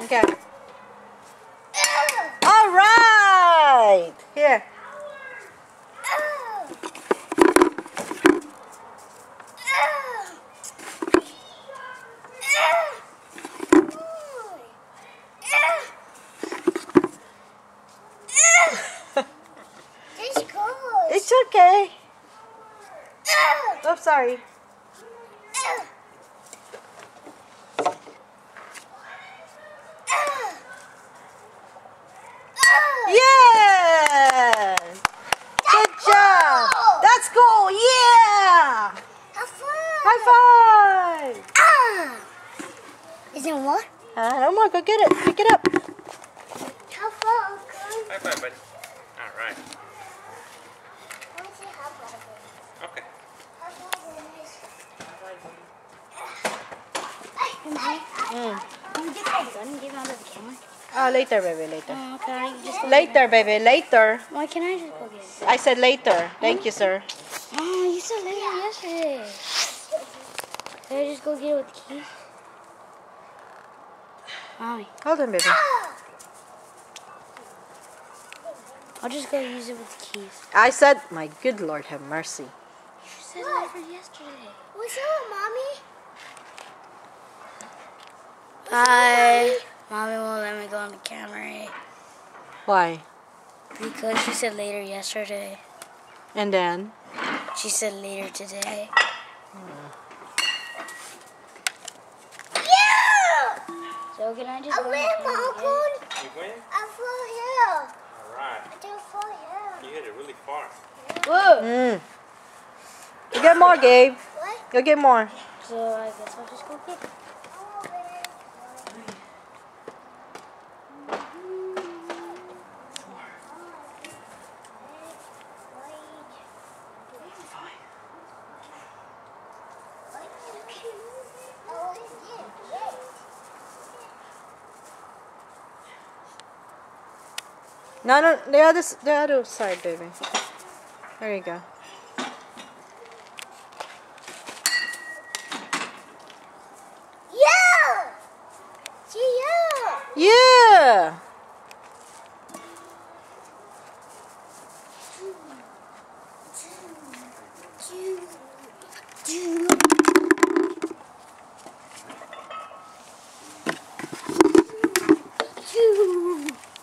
Okay. All right. Here. It's okay. Oh, sorry. Yes! Good job! That's cool! Yeah! High five! Is there more? No more. Go get it. Pick it up. How far? High five, buddy. All right. Okay. Can we get that gun and give it out of the camera? Later, baby. Later. Can I just go Later, baby. Later. Why can't I just go get it? I said later. Thank you, sir. Oh, you said later yesterday. Can I just go get it with the keys? Mommy, Hold on, baby. I'll just go use it with the keys. I said, my good Lord, have mercy. You said later yesterday. What's up, Mommy? Hi. Mommy won't let me go on the camera Why? because she said later yesterday. And then? She said later today. Yeah! So can I just go on the Where, camera again? Malcolm? You win? I fell here. All right. I just fell here. You hit it really far. Whoa. You get more, Gabe. What? You'll get more. So I guess I'll just go get it. No, the other side, baby. There you go. Yeah! See ya! Yeah!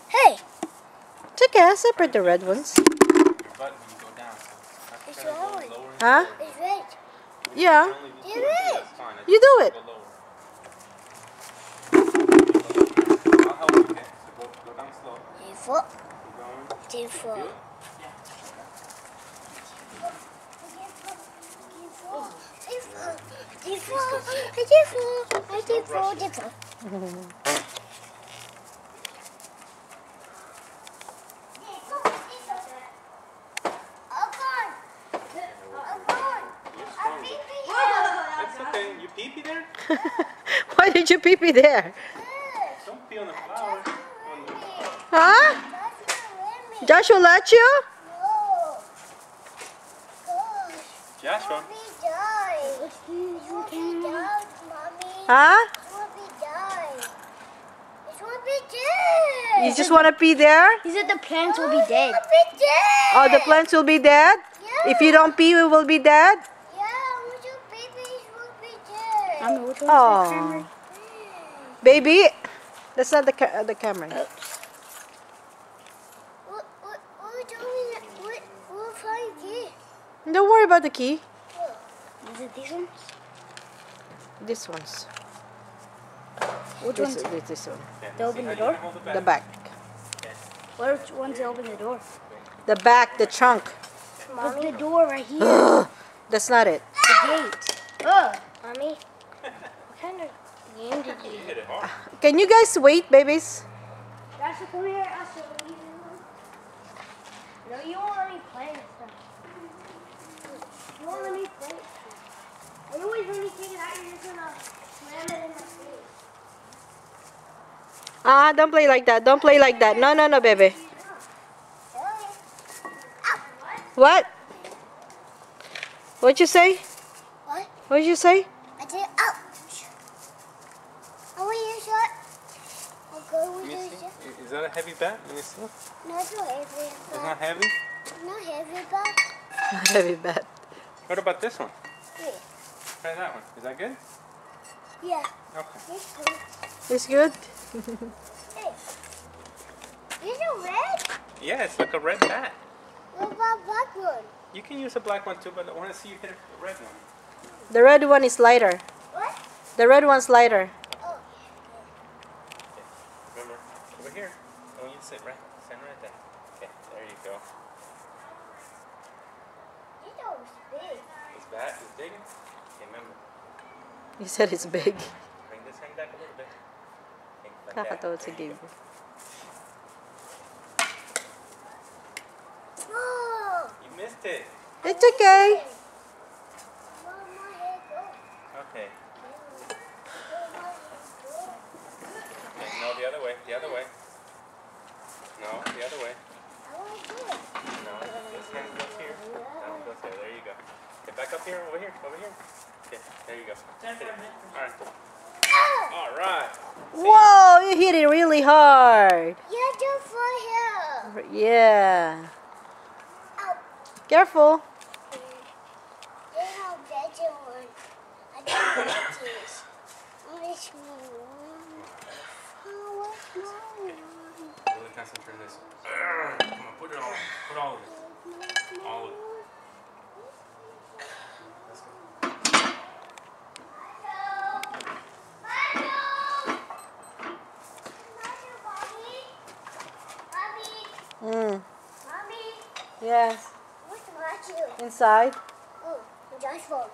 Hey! It's okay, I separate the red ones. But when you go down, so I It's try to go red. lower. Huh? It's red. Yeah. Only do two, It is. that's fine. I You just do it. go lower. I'll help you, okay? So go down slow. T4. Keep going. T4. Feel it? That's okay. You pee-pee there? Why did you pee-pee there? Don't pee on the flower. Huh? Joshua let you? Joshua. Huh? You just want to pee there? He said the plants will be dead. Oh, the plants will be dead? If you don't pee, we will be dead? Mommy, which one's the Oh, camera? baby. That's not the camera. Don't worry about the key. Is it these ones? This one's. Which one's This one. to open the door? The back. Which one's to open the door? The back, the trunk. Look, the door right here. The That's not it. gate. Oh, Mommy, what kind of game did you You hit it hard. Can you guys wait, babies? Dasha, come here. Asha, no, you won't let me play this stuff. You won't let me play it. You always let me take it out. You're just gonna slam it in the face. Don't play like that. Don't play like that. No, no, no, baby. What? What'd you say? What? What'd you say? I did ouch. Oh, wait, you shot. Is that a heavy bat? Let me see. Not so heavy, It's but not heavy? not heavy, but Heavy bat. What about this one? yeah. Try that one. Is that good? Yeah. Okay. This one. It's good. Hey. Is it red? Yeah, it's like a red bat. What about black one? You can use a black one too, but I want to see you hit a red one. The red one is lighter. What? The red one's lighter. Oh. Okay. Remember, over here. I want you to stand right there. Okay, there you go. This one was big. This bat is big. Okay, remember. You said it's big. Bring this hand back a little bit. Okay, like that. Kakatawa sa There you game. go. Oh. You missed it. It's okay. Mom, my head go. Okay. Where my head go? Okay, no, the other way. The other way. No, the other way. I want to do it. No, this hand goes here. No, it goes there. There you go. Okay, back up here. Over here. Over here. Okay, there you go. Hit it. All right. All right. Whoa, you hit it really hard. Yeah, do for here. Yeah. Ow. Careful. They have better one. I don't like this. Which one? Oh, which one? Really concentrate on this. Come on, put it all. Put all of it. All of it. Let's go. Mm. Mommy, Yes. what's Matthew? Inside. Oh, Joshua.